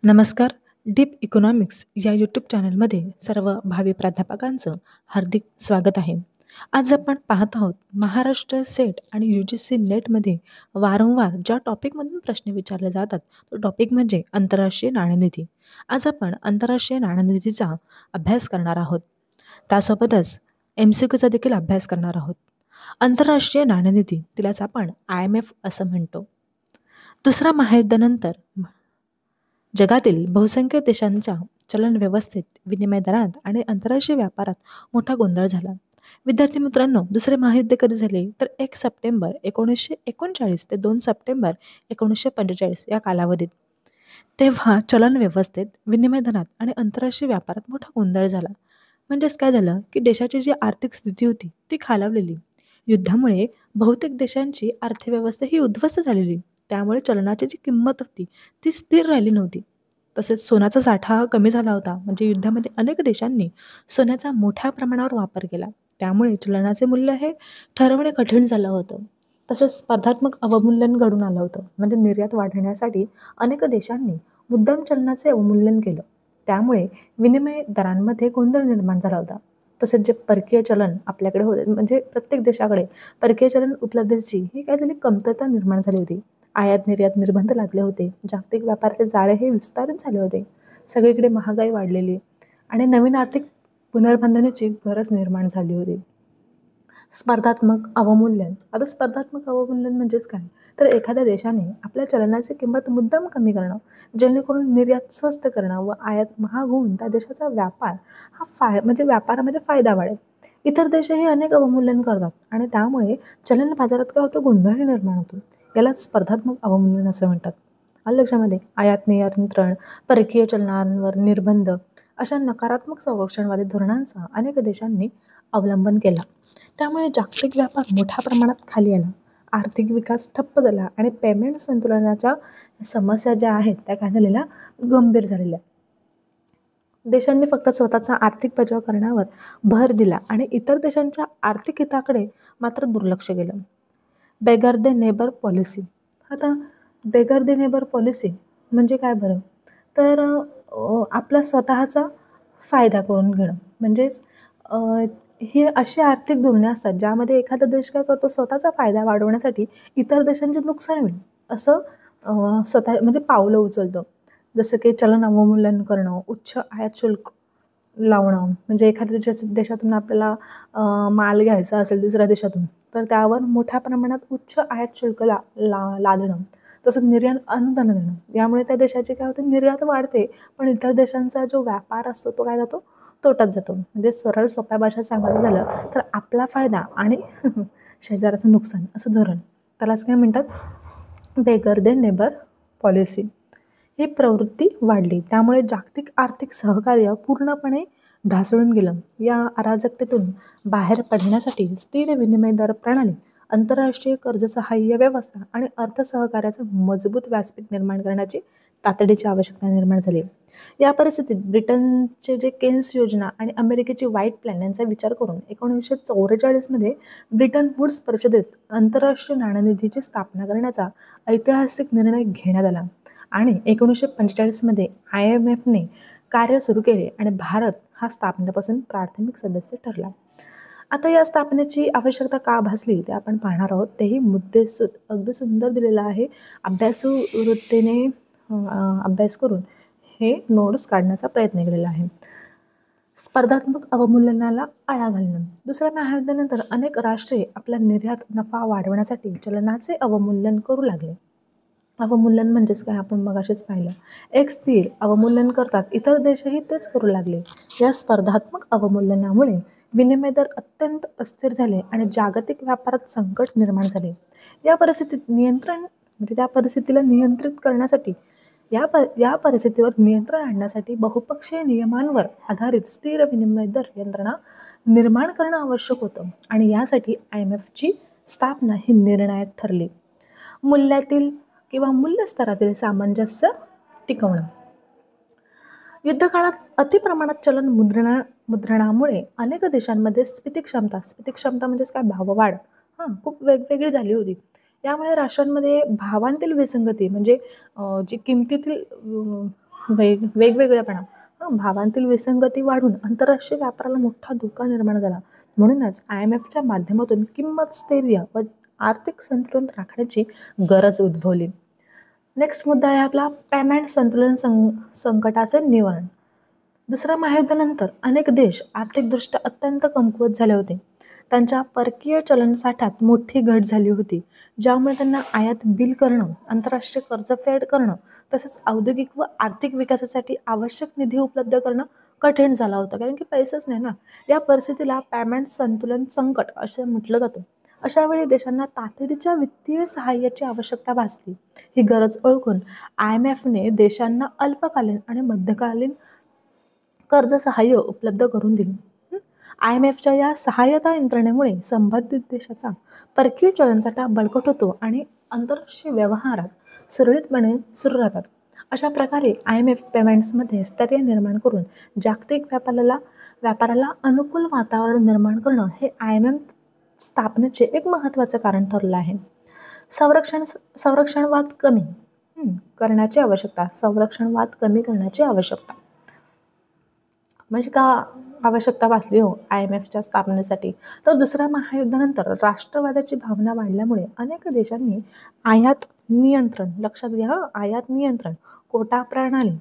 नमस्कार. Deep economics या YouTube चॅनलमध्ये सर्व भावी प्राध्यापकांचं हार्दिक स्वागत आहे. आज आपण पाहत आहोत महाराष्ट्र सेट आणि UGC नेटमध्ये वारंवार ज्या टॉपिकमधून प्रश्न विचारले जातात तो टॉपिक म्हणजे आंतरराष्ट्रीय नाणेनिधी. आज आपण आंतरराष्ट्रीय नाणेनिधीचा अभ्यास करणार आहोत. त्यासोबतच MCQचा देखील अभ्यास करणार आहोत. आंतरराष्ट्रीय नाणेनिधी तिलाच आपण IMF असं म्हणतो. दुसऱ्या महायुद्धानंतर जगातील बहुसंख्य देशांच्या चलन व्यवस्थेत, विनिमय दरात आणि आंतरराष्ट्रीय व्यापारात मोठा गोंधळ झाला. विद्यार्थी मित्रांनो, दुसरे महायुद्ध कधी झाले तर 1 सप्टेंबर 1939 ते 2 सप्टेंबर 1945 या कालावधीत. तेव्हा चलन व्यवस्थेत, विनिमय दरात आणि आंतरराष्ट्रीय व्यापारात मोठा गोंधळ झाला. म्हणजेच काय झालं की देशाची जी आर्थिक स्थिती होती ती खालावलेली. युद्धामुळे बहुतेक देशांची अर्थव्यवस्था ही उद्ध्वस्त झालेली. त्यामुळे चलनाची जी किंमत होती ती स्थिर राहिली नव्हती. तसेच सोन्याचा साठा कमी झाला होता. म्हणजे युद्धामध्ये अनेक देशांनी सोन्याचा मोठ्या प्रमाणावर वापर केला. त्यामुळे चलनाचे मूल्य हे ठरवणे कठीण झालं होतं. तसेच स्पर्धात्मक अवमूल्यन घडून आलं होतं. म्हणजे निर्यात वाढवण्यासाठी अनेक देशांनी मुद्दाम चलनाचे अवमूल्यन केलं. त्यामुळे विनिमय दरांमध्ये गोंधळ निर्माण झाला होता. तसेच जे परकीय चलन आपल्याकडे होते, म्हणजे प्रत्येक देशाकडे परकीय चलन उपलब्धतेची ही काय झाली कमतरता निर्माण झाली होती. आयात निर्यात निर्बंध लागले होते. जागतिक व्यापाराचे जाळे हे विस्तारित झाले होते. सगळीकडे महागाई वाढलेली आणि नवीन आर्थिक पुनर्बांधणीची गरज निर्माण झाली होती. स्पर्धात्मक अवमूल्यन. आता स्पर्धात्मक अवमूल्यन म्हणजेच काय तर एखाद्या देशाने आपल्या चलनाची किंमत मुद्दाम कमी करणं, जेणेकरून निर्यात स्वस्त करणं व आयात महाग होऊन त्या देशाचा व्यापार हा म्हणजे व्यापारामध्ये फायदा वाढेल. इतर देशही अनेक अवमूल्यन करतात आणि त्यामुळे चलन बाजारात काय होतं गोंधळ निर्माण होतो. यालाच स्पर्धात्मक अवमूल्यन असं म्हणतात. आलं लक्षामध्ये? आयात नियंत्रण, परकीय चलनांवर निर्बंध अशा नकारात्मक संरक्षणवादी धोरणांचा अनेक देशांनी अवलंबन केला. त्यामुळे जागतिक व्यापार मोठ्या प्रमाणात खाली आला. आर्थिक विकास ठप्प झाला आणि पेमेंट संतुलनाच्या समस्या ज्या आहेत त्या काय झालेल्या गंभीर झालेल्या. देशांनी फक्त स्वतःचा आर्थिक बचाव करण्यावर भर दिला आणि इतर देशांच्या आर्थिक हिताकडे मात्र दुर्लक्ष केलं. बेगर दे नेबर पॉलिसी. आता बेगर दे नेबर पॉलिसी म्हणजे काय बरं तर आपला स्वतःचा फायदा करून घेणं. म्हणजेच ही अशी आर्थिक धोरणे असतात ज्यामध्ये एखादा देश काय करतो स्वतःचा फायदा वाढवण्यासाठी इतर देशांचे नुकसान होईल असं स्वतः म्हणजे पावलं उचलतं. जसं की चलन अवमूल्यन करणं, उच्च आयात शुल्क लावणं. म्हणजे एखाद्या देशातून आपल्याला माल घ्यायचा असेल दुसऱ्या देशातून तर त्यावर मोठ्या प्रमाणात उच्च आयात शुल्क लादणं. तसंच निर्यात अनुदान देणं. यामुळे त्या देशाची काय होते निर्यात वाढते, पण इतर देशांचा जो व्यापार असतो तो काय जातो तोट्यात जातो. म्हणजे सरळ सोप्या भाषेत सांगायचं झालं तर आपला फायदा आणि शेजाऱ्याचं नुकसान असं धोरण. त्यालाच काय म्हणतात बेगर दे नेबर पॉलिसी. ही प्रवृत्ती वाढली. त्यामुळे जागतिक आर्थिक सहकार्य पूर्णपणे ढासळून गेलं. या अराजकतेतून बाहेर पडण्यासाठी स्थिर विनिमय दर प्रणाली, आंतरराष्ट्रीय कर्ज सहाय्य व्यवस्था आणि अर्थसहकार्याचं मजबूत व्यासपीठ निर्माण करण्याची तातडीची आवश्यकता निर्माण झाली. या परिस्थितीत ब्रिटनचे जे केन्स योजना आणि अमेरिकेची व्हाईट प्लॅन यांचा विचार करून 1944 ब्रिटन वुड्स परिषदेत आंतरराष्ट्रीय नाणेनिधीची स्थापना करण्याचा ऐतिहासिक निर्णय घेण्यात आला आणि 1945 IMFने कार्य सुरू केले आणि भारत हा स्थापनेपासून प्राथमिक सदस्य ठरला. आता या स्थापनेची आवश्यकता का भासली ते आपण पाहणार आहोत. तेही मुद्दे अगदी सुंदर दिलेला आहे. अभ्यासू वृत्तीने अभ्यास करून हे नोट्स काढण्याचा प्रयत्न केलेला आहे. स्पर्धात्मक अवमूल्यनाला आळा घालणं. दुसऱ्या महायुद्धानंतर अनेक राष्ट्रे आपला निर्यात नफा वाढवण्यासाठी चलनाचे अवमूल्यन करू लागले. अवमूल्यन म्हणजेच काय आपण मगाशीच पाहिलं. एक स्थिर अवमूल्यन करताच इतर देशही तेच करू लागले. या स्पर्धात्मक अवमूल्यनामुळे विनिमय दर अत्यंत अस्थिर झाले आणि जागतिक व्यापारात संकट निर्माण झाले. या परिस्थितीला नियंत्रित करण्यासाठी या परिस्थितीवर नियंत्रण आणण्यासाठी बहुपक्षीय नियमांवर आधारित स्थिर विनिमय दर यंत्रणा निर्माण करणं आवश्यक होतं आणि यासाठी IMFची स्थापना ही निर्णायक ठरली. मूल्यातील किंवा मूल्यस्तरातील सामंजस्य टिकवणं. युद्धकाळात अतिप्रमाणात चलन मुद्रणामुळे अनेक देशांमध्ये स्फीती क्षमता म्हणजेच काय भाववाढ खूप वेगवेगळी झाली होती. यामुळे राष्ट्रांमध्ये भावांतील विसंगती म्हणजे जी किमतीतील वेगवेगळेपणा, भावांतील विसंगती वाढून आंतरराष्ट्रीय व्यापाराला मोठा धोका निर्माण झाला. म्हणूनच IMFच्या माध्यमातून किंमत स्थैर्य व आर्थिक संतुलन राखण्याची गरज उद्भवली. नेक्स्ट मुद्दा आहे आपला पेमेंट संतुलन संकटाचे निवारण. दुसऱ्या महायुद्धानंतर अनेक देश आर्थिकदृष्ट्या अत्यंत कमकुवत झाले होते. त्यांच्या परकीय चलन साठ्यात मोठी घट झाली होती, ज्यामुळे त्यांना आयात बिल करणं, आंतरराष्ट्रीय कर्ज फेड करणं तसेच औद्योगिक व आर्थिक विकासासाठी आवश्यक निधी उपलब्ध करणं कठीण झालं होतं, कारण की पैसेच नाही ना. या परिस्थितीला पेमेंट संतुलन संकट असं म्हटलं जातं. अशा वेळी देशांना तातडीच्या वित्तीय सहाय्याची आवश्यकता भासली. ही गरज ओळखून IMFने देशांना अल्पकालीन आणि मध्यकालीन कर्ज सहाय्य उपलब्ध करून दिले. IMFच्या या सहाय्यता यंत्रणेमुळे संबंधित देशाचा परकीय चलनसाठा बळकट होतो आणि आंतरराष्ट्रीय व्यवहारात सुरळीतपणे सुरू राहतात. अशा प्रकारे IMF पेमेंट्समध्ये स्थैर्य निर्माण करून जागतिक व्यापाराला अनुकूल वातावरण निर्माण करणं हे IMF स्थापनेचे एक महत्त्वाचं कारण ठरलं आहे. संरक्षणवाद कमी करण्याची आवश्यकता. म्हणजे का आवश्यकता भासली हो IMFच्या स्थापनेसाठी? तर दुसऱ्या महायुद्धानंतर राष्ट्रवादाची भावना वाढल्यामुळे अनेक देशांनी आयात नियंत्रण, कोटा प्रणाली,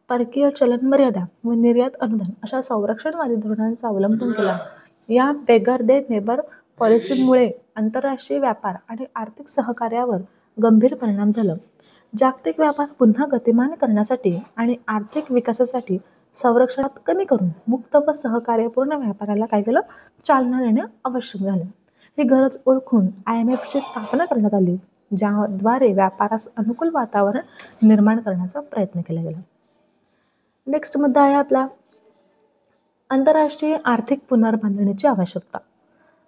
परकीय चलन मर्यादा व निर्यात अनुदान अशा संरक्षणवादी धोरणांचा अवलंब केला. या बेगर दे नेबर पॉलिसीमुळे आंतरराष्ट्रीय व्यापार आणि आर्थिक सहकार्यावर गंभीर परिणाम झाला. जागतिक व्यापार पुन्हा गतिमान करण्यासाठी आणि आर्थिक विकासासाठी संरक्षणात कमी करून मुक्त व सहकार्यपूर्ण व्यापाराला काय केलं, चालना देणे आवश्यक झाले. ही गरज ओळखून IMFची स्थापना करण्यात आली, ज्याद्वारे व्यापारास अनुकूल वातावरण निर्माण करण्याचा प्रयत्न केला गेला. नेक्स्ट मुद्दा आहे आपला आंतरराष्ट्रीय आर्थिक पुनर्बांधणीची आवश्यकता.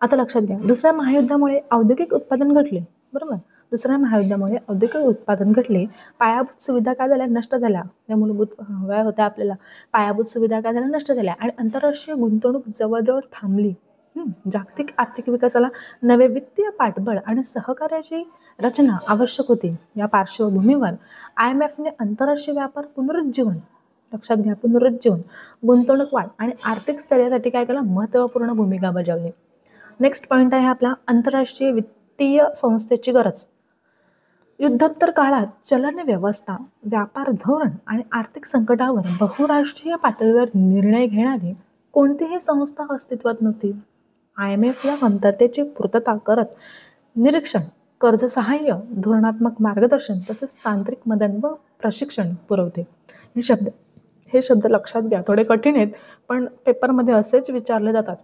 आता लक्षात घ्या, दुसऱ्या महायुद्धामुळे औद्योगिक उत्पादन घटले, बरोबर. दुसऱ्या महायुद्धामुळे औद्योगिक उत्पादन घटले, पायाभूत सुविधा काय झाल्या, नष्ट झाल्या. या मूलभूत हव्या होत्या आपल्याला, पायाभूत सुविधा काय झाल्या, नष्ट झाल्या आणि आंतरराष्ट्रीय गुंतवणूक जवळजवळ थांबली. जागतिक आर्थिक विकासाला नवे वित्तीय पाठबळ आणि सहकार्याची रचना आवश्यक होती. या पार्श्वभूमीवर IMFने आंतरराष्ट्रीय व्यापार पुनरुज्जीवन, लक्षात घ्या, गुंतवणूक वाढ आणि आर्थिक स्थैर्यासाठी काय केलं, महत्त्वपूर्ण भूमिका बजावली. नेक्स्ट पॉईंट आहे आपला आंतरराष्ट्रीय वित्तीय संस्थेची गरज. युद्धोत्तर काळात चलन व्यवस्था, व्यापार धोरण आणि आर्थिक संकटावर बहुराष्ट्रीय पातळीवर निर्णय घेणारी कोणतीही संस्था अस्तित्वात नव्हती. IMF या कमतरतेची पूर्तता करत निरीक्षण, कर्ज सहाय्य, धोरणात्मक मार्गदर्शन तसेच तांत्रिक मदत व प्रशिक्षण पुरवते. हे शब्द लक्षात घ्या, थोडे कठीण आहेत पण पेपरमध्ये असेच विचारले जातात.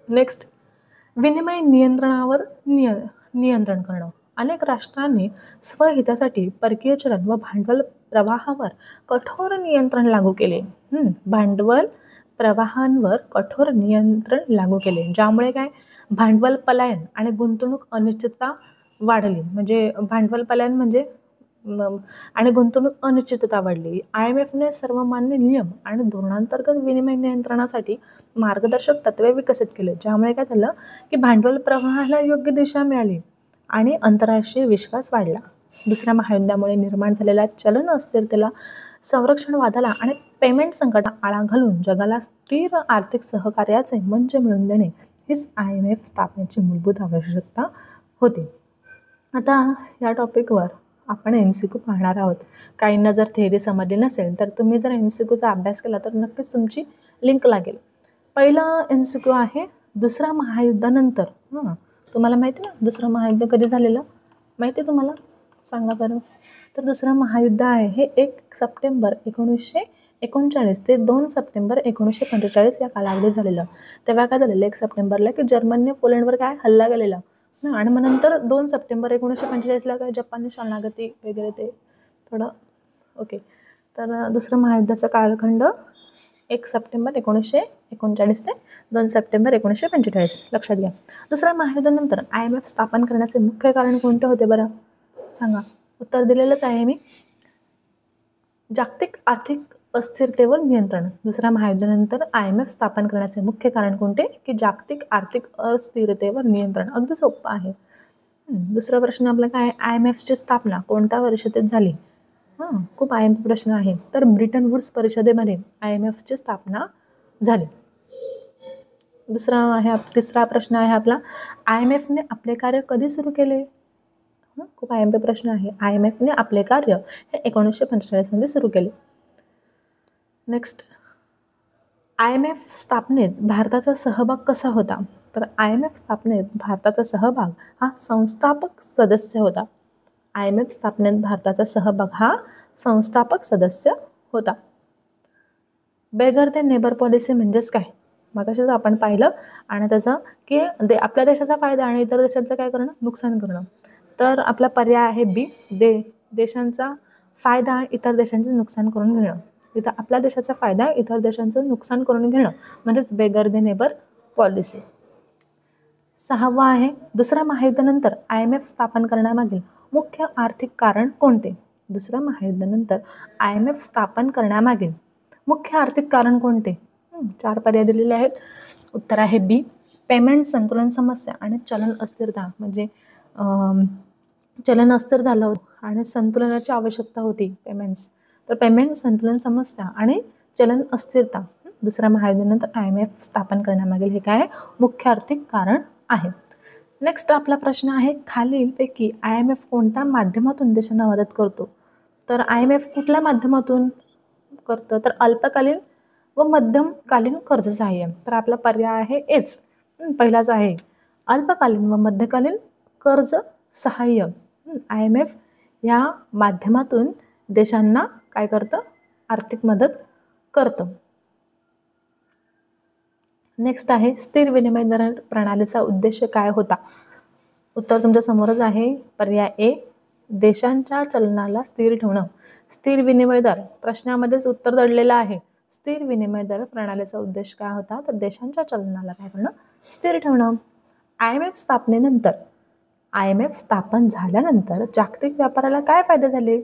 नेक्स्ट, विनिमय नियंत्रणावर नियंत्रण करणं. अनेक राष्ट्रांनी स्वहितासाठी परकीय चलन व भांडवल प्रवाहावर कठोर नियंत्रण लागू केले. भांडवल प्रवाहांवर कठोर नियंत्रण लागू केले, ज्यामुळे काय, भांडवल पलायन आणि गुंतवणूक अनिश्चितता वाढली. म्हणजे भांडवल पलायन म्हणजे आणि गुंतवणूक अनिश्चितता वाढली. IMFने सर्वमान्य नियम आणि धोरणांतर्गत विनिमय नियंत्रणासाठी मार्गदर्शक तत्त्वे विकसित केले, ज्यामुळे काय झालं की भांडवल प्रवाहाला योग्य दिशा मिळाली आणि आंतरराष्ट्रीय विश्वास वाढला. दुसऱ्या महायुद्धामुळे निर्माण झालेल्या चलन अस्थिरतेला, संरक्षणवादाला आणि पेमेंट संकटाला आळा घालून जगाला स्थिर आर्थिक सहकार्याचे मंच मिळवून देणे हीच IMF स्थापनेची मूलभूत आवश्यकता होती. आता या टॉपिकवर आपण MCQ पाहणार आहोत. काहींना जर थेअरी समजली नसेल तर तुम्ही जर MCQचा अभ्यास केला तर नक्कीच तुमची लिंक लागेल. पहिला MCQ आहे दुसऱ्या महायुद्धानंतर. तुम्हाला माहिती ना दुसरं महायुद्ध कधी झालेलं, माहिती आहे तुम्हाला, सांगा बरं. तर दुसरं महायुद्ध आहे हे 1 सप्टेंबर 1939 ते 2 सप्टेंबर 1945 या कालावधीत झालेलं. तेव्हा काय झालेलं 1 सप्टेंबरला की जर्मनीने पोलंडवर काय हल्ला केलेला आणि मग नंतर 2 सप्टेंबर 1945ला काय जपानने शरणागती वगैरे ते थोडं ओके. तर दुसरं महायुद्धाचा कालखंड 1 सप्टेंबर 1939 ते 2 सप्टेंबर 1945 लक्षात घ्या. दुसऱ्या महायुद्धानंतर IMF स्थापन करण्याचे मुख्य कारण कोणते होते बरं, सांगा. उत्तर दिलेलंच आहे मी, जागतिक आर्थिक अस्थिरतेवर नियंत्रण. दुसऱ्या महायुद्धानंतर IMF स्थापन करण्याचे मुख्य कारण कोणते, की जागतिक आर्थिक अस्थिरतेवर नियंत्रण. अगदी सोपं आहे. दुसरा प्रश्न आपला काय, IMFची स्थापना कोणत्या वर्षात झाली. खूप IMP प्रश्न आहे. तर ब्रिटन वुड्स परिषदेमध्ये IMFची स्थापना झाली. तिसरा प्रश्न आहे आपला, IMFने आपले कार्य कधी सुरू केले? खूप IMP प्रश्न आहे. IMFने आपले कार्य हे 1945 मध्ये सुरू केले. नेक्स्ट, IMF स्थापनेत भारताचा सहभाग कसा होता? तर IMF स्थापनेत भारताचा सहभाग हा संस्थापक सदस्य होता. IMF स्थापनेत भारताचा सहभाग हा संस्थापक सदस्य होता. बेगर दे नेबर पॉलिसी म्हणजेच काय? मगाशीच आपण पाहिलं आणि त्याचं की आपल्या देशाचा फायदा आणि इतर देशांचं काय करणं, नुकसान करणं. तर आपला पर्याय आहे बी, देशांचा फायदा आणि इतर देशांचे नुकसान करून घेणं. इथं आपल्या देशाचा फायदा इतर देशांचं नुकसान करून घेणं म्हणजेच बेगर दे नेबर पॉलिसी. 6वा आहे, दुसऱ्या महायुद्धानंतर IMF स्थापन करण्यामागील मुख्य आर्थिक कारण कोणते? दुसऱ्या महायुद्धानंतर IMF स्थापन करण्यामागील मुख्य आर्थिक कारण कोणते? 4 पर्याय दिलेले आहेत. उत्तर आहे बी, पेमेंट संतुलन समस्या आणि चलन अस्थिरता. म्हणजे चलन अस्थिर झालं होतं आणि संतुलनाची आवश्यकता होती पेमेंट्स. तर पेमेंट संतुलन समस्या आणि चलन अस्थिरता दुसऱ्या महायुद्धानंतर IMF स्थापन करण्यामागील हे काय मुख्य आर्थिक कारण आहे. नेक्स्ट आपला प्रश्न आहे, खालीलपैकी IMF कोणत्या माध्यमातून देशांना मदत करतो? तर IMF कुठल्या माध्यमातून करतं? तर अल्पकालीन व मध्यमकालीन कर्ज सहाय्य. तर आपला पर्याय आहे एच, पहिलाच आहे. अल्पकालीन व मध्यकालीन कर्ज सहाय्य IMF या माध्यमातून देशांना काय करतं? आर्थिक मदत करतं. नेक्स्ट आहे, स्थिर विनिमय दर प्रणालीचा उद्देश काय होता? उत्तर तुमच्या समोरच आहे. पर्याय ए, देशांच्या चलनाला स्थिर ठेवणं. स्थिर विनिमय दर प्रश्नामध्येच उत्तर दडलेलं आहे. स्थिर विनिमय दर प्रणालीचा उद्देश काय होता? तर देशांच्या चलनाला काय करणं? स्थिर ठेवणं. IMF स्थापन झाल्यानंतर जागतिक व्यापाराला काय फायदे झाले?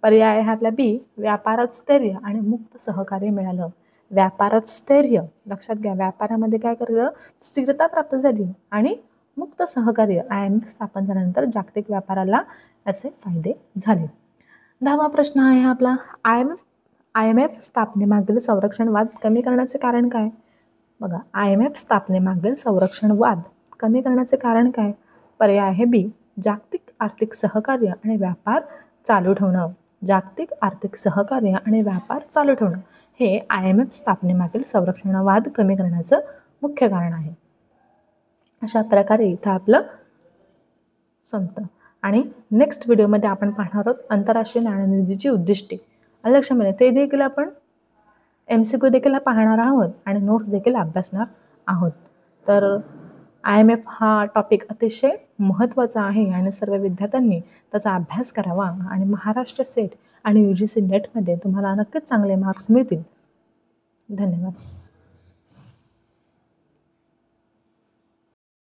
पर्याय आहे आपला बी, व्यापारात स्थैर्य आणि मुक्त सहकार्य मिळालं. व्यापारात स्थैर्य, लक्षात घ्या, व्यापारामध्ये काय केलं? स्थिरता प्राप्त झाली आणि मुक्त सहकार्य. IMF स्थापन झाल्यानंतर जागतिक व्यापाराला याचे फायदे झाले. 10वा प्रश्न आहे आपला, IMF स्थापनेमागील संरक्षणवाद कमी करण्याचे कारण काय? बघा, IMF स्थापनेमागील संरक्षणवाद कमी करण्याचे कारण काय? पर्याय आहे बी, जागतिक आर्थिक सहकार्य आणि व्यापार चालू ठेवणं. जागतिक आर्थिक सहकार्य आणि व्यापार चालू ठेवणं हे IMF स्थापनेमागील संरक्षणवाद कमी करण्याचं मुख्य कारण आहे. अशा प्रकारे इथं आपलं संपतं. आणि नेक्स्ट व्हिडिओमध्ये आपण पाहणार आहोत आंतरराष्ट्रीय नाणेनिधीची उद्दिष्टे. लक्षामध्ये ते देखील आपण MCQ देखील पाहणार आहोत आणि नोट्स देखील अभ्यासणार आहोत. तर IMF हा टॉपिक अतिशय महत्त्वाचा आहे आणि सर्व विद्यार्थ्यांनी त्याचा अभ्यास करावा आणि महाराष्ट्र सेट आणि UGC नेटमध्ये तुम्हाला नक्कीच चांगले मार्क्स मिळतील. धन्यवाद.